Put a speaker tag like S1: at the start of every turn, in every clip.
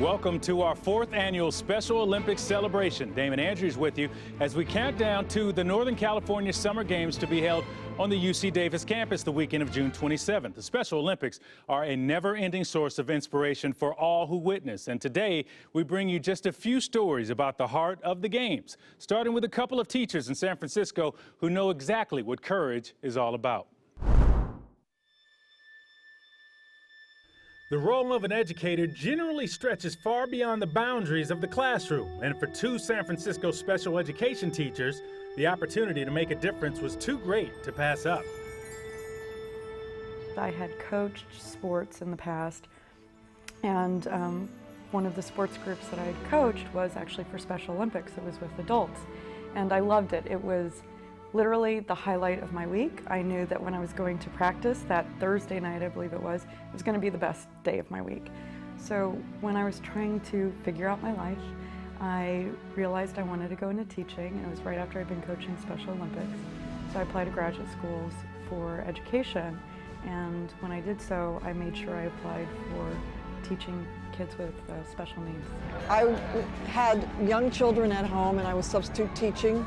S1: Welcome to our 4th annual Special Olympics celebration. Damon Andrews with you as we count down to the Northern California Summer Games to be held on the UC Davis campus the weekend of June 27th. The Special Olympics are a never-ending source of inspiration for all who witness. And today, we bring you just a few stories about the heart of the Games, starting with a couple of teachers in San Francisco who know exactly what courage is all about. The role of an educator generally stretches far beyond the boundaries of the classroom, and for 2 San Francisco special education teachers, the opportunity to make a difference was too great to pass up.
S2: I had coached sports in the past, and one of the sports groups that I had coached was actually for Special Olympics. It was with adults, and I loved it. It was literally the highlight of my week. I knew that when I was going to practice that Thursday night, I believe it was going to be the best day of my week. So when I was trying to figure out my life, I realized I wanted to go into teaching, and it was right after I'd been coaching Special Olympics. So I applied to graduate schools for education, and when I did so, I made sure I applied for teaching kids with special needs.
S3: I had young children at home, and I was substitute teaching.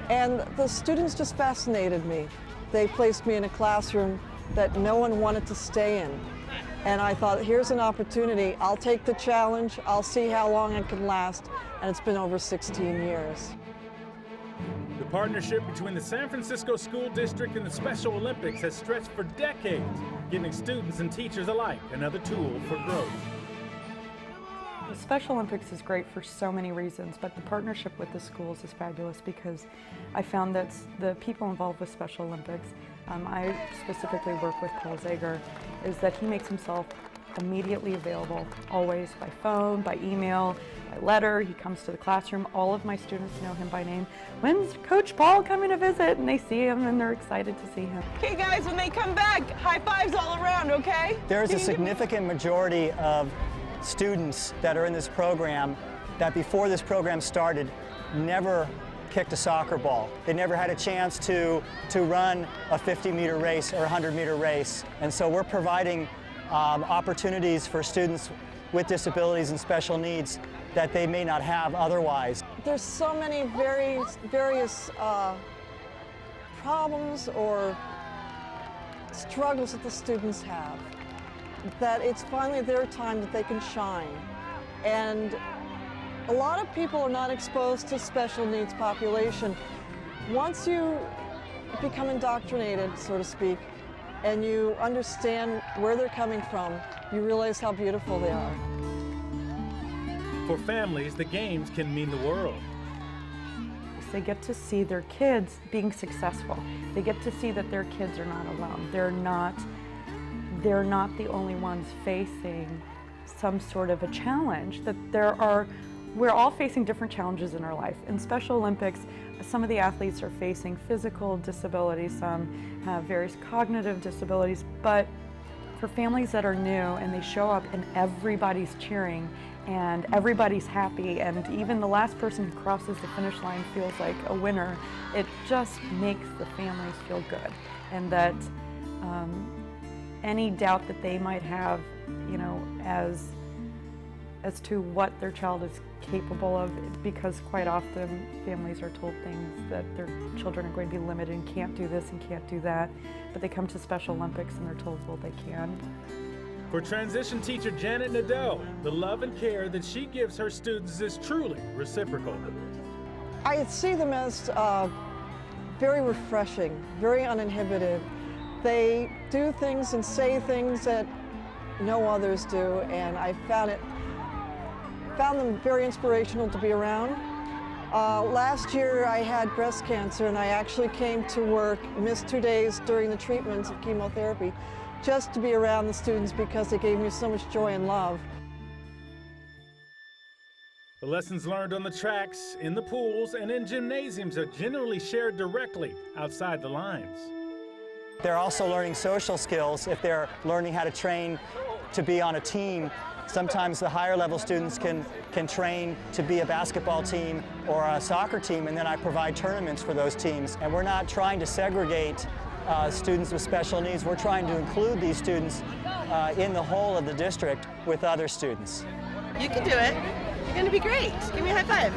S3: And the students just fascinated me. They placed me in a classroom that no one wanted to stay in. And I thought, here's an opportunity. I'll take the challenge. I'll see how long it can last. And it's been over 16 years.
S1: The partnership between the San Francisco School District and the Special Olympics has stretched for decades, giving students and teachers alike another tool for growth.
S2: The Special Olympics is great for so many reasons, but the partnership with the schools is fabulous because I found that the people involved with Special Olympics, I specifically work with Paul Zager, is that he makes himself immediately available, always by phone, by email, by letter. He comes to the classroom. All of my students know him by name. When's Coach Paul coming to visit? And they see him and they're excited to see him.
S4: Okay guys, when they come back, high fives all around, okay?
S5: There's a significant majority of students that are in this program that before this program started never kicked a soccer ball. They never had a chance to run a 50-meter race or a 100-meter race. And so we're providing opportunities for students with disabilities and special needs that they may not have otherwise.
S3: There's so many various problems or struggles that the students have, that it's finally their time that they can shine. And a lot of people are not exposed to special needs population. Once you become indoctrinated, so to speak, and you understand where they're coming from, you realize how beautiful they are.
S1: For families, the Games can mean the world.
S2: They get to see their kids being successful. They get to see that their kids are not alone. They're not the only ones facing some sort of a challenge, that we're all facing different challenges in our life. In Special Olympics, some of the athletes are facing physical disabilities, some have various cognitive disabilities, but for families that are new and they show up and everybody's cheering and everybody's happy, and even the last person who crosses the finish line feels like a winner, it just makes the families feel good. And that any doubt that they might have, you know, as to what their child is capable of, because quite often families are told things that their children are going to be limited and can't do this and can't do that, but they come to Special Olympics and they're told, well, they can.
S1: For transition teacher Janet Nadeau, the love and care that she gives her students is truly reciprocal.
S3: I see them as very refreshing, very uninhibited. They do things and say things that no others do, and I found them very inspirational to be around. Last year I had breast cancer, and I actually came to work, missed 2 days during the treatments of chemotherapy, just to be around the students because they gave me so much joy and love.
S1: The lessons learned on the tracks, in the pools, and in gymnasiums are generally shared directly outside the lines.
S5: They're also learning social skills if they're learning how to train to be on a team. Sometimes the higher level students can train to be a basketball team or a soccer team, and then I provide tournaments for those teams. And we're not trying to segregate students with special needs. We're trying to include these students in the whole of the district with other students.
S4: You can do it. You're going to be great. Give me a high five.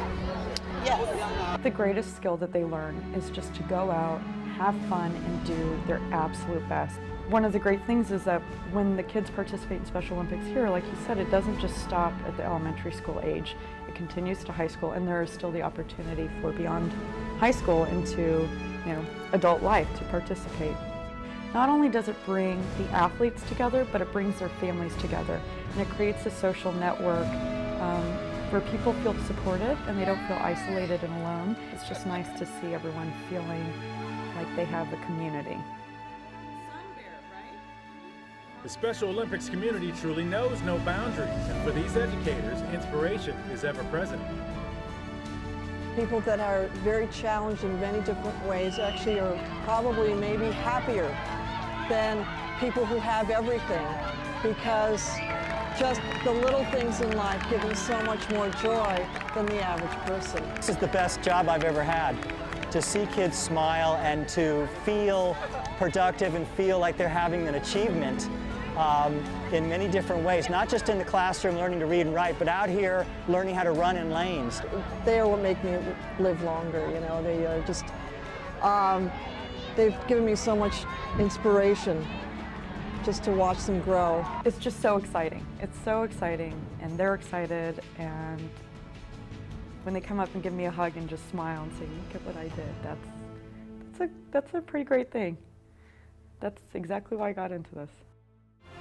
S4: Yes.
S2: The greatest skill that they learn is just to go out, have fun, and do their absolute best. One of the great things is that when the kids participate in Special Olympics here, like you said, it doesn't just stop at the elementary school age. It continues to high school, and there is still the opportunity for beyond high school into, adult life to participate. Not only does it bring the athletes together, but it brings their families together, and it creates a social network where people feel supported and they don't feel isolated and alone. It's just nice to see everyone feeling like they have a community.
S1: The Special Olympics community truly knows no boundaries, and for these educators, inspiration is ever present.
S3: People that are very challenged in many different ways actually are probably maybe happier than people who have everything, because just the little things in life give them so much more joy than the average person.
S5: This is the best job I've ever had. To see kids smile and to feel productive and feel like they're having an achievement in many different ways, not just in the classroom learning to read and write, but out here learning how to run in lanes.
S3: They are what make me live longer, They are just, they've given me so much inspiration just to watch them grow.
S2: It's just so exciting. It's so exciting, and they're excited, and when they come up and give me a hug and just smile and say, look at what I did, that's a pretty great thing. That's exactly why I got into this.